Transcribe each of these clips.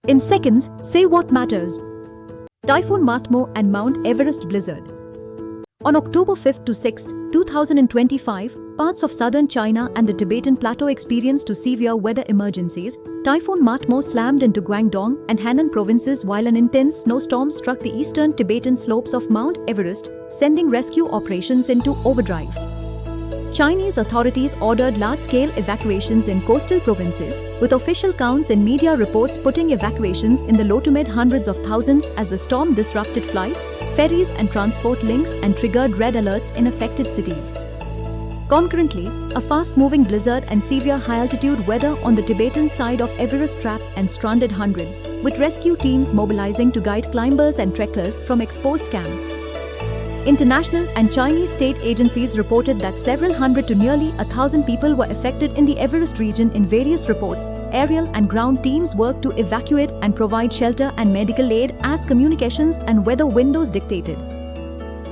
In seconds, say what matters. Typhoon Matmo and Mount Everest blizzard. On October 5th to 6th, 2025, parts of southern China and the Tibetan Plateau experienced two severe weather emergencies. Typhoon Matmo slammed into Guangdong and Henan provinces while an intense snowstorm struck the eastern Tibetan slopes of Mount Everest, sending rescue operations into overdrive. Chinese authorities ordered large-scale evacuations in coastal provinces, with official counts and media reports putting evacuations in the low to mid-hundreds of thousands as the storm disrupted flights, ferries and transport links and triggered red alerts in affected cities. Concurrently, a fast-moving blizzard and severe high-altitude weather on the Tibetan side of Everest trapped and stranded hundreds, with rescue teams mobilizing to guide climbers and trekkers from exposed camps. International and Chinese state agencies reported that several hundred to nearly 1,000 people were affected in the Everest region. In various reports, aerial and ground teams worked to evacuate and provide shelter and medical aid as communications and weather windows dictated.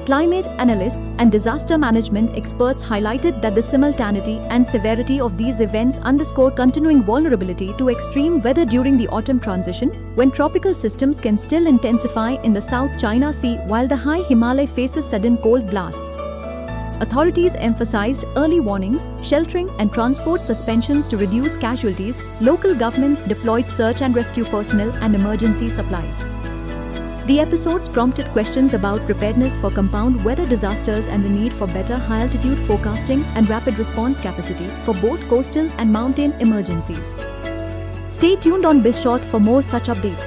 Climate analysts and disaster management experts highlighted that the simultaneity and severity of these events underscore continuing vulnerability to extreme weather during the autumn transition, when tropical systems can still intensify in the South China Sea while the high Himalaya faces sudden cold blasts. Authorities emphasized early warnings, sheltering and transport suspensions to reduce casualties. Local governments deployed search and rescue personnel and emergency supplies. The episodes prompted questions about preparedness for compound weather disasters and the need for better high-altitude forecasting and rapid response capacity for both coastal and mountain emergencies. Stay tuned on BizShort for more such updates.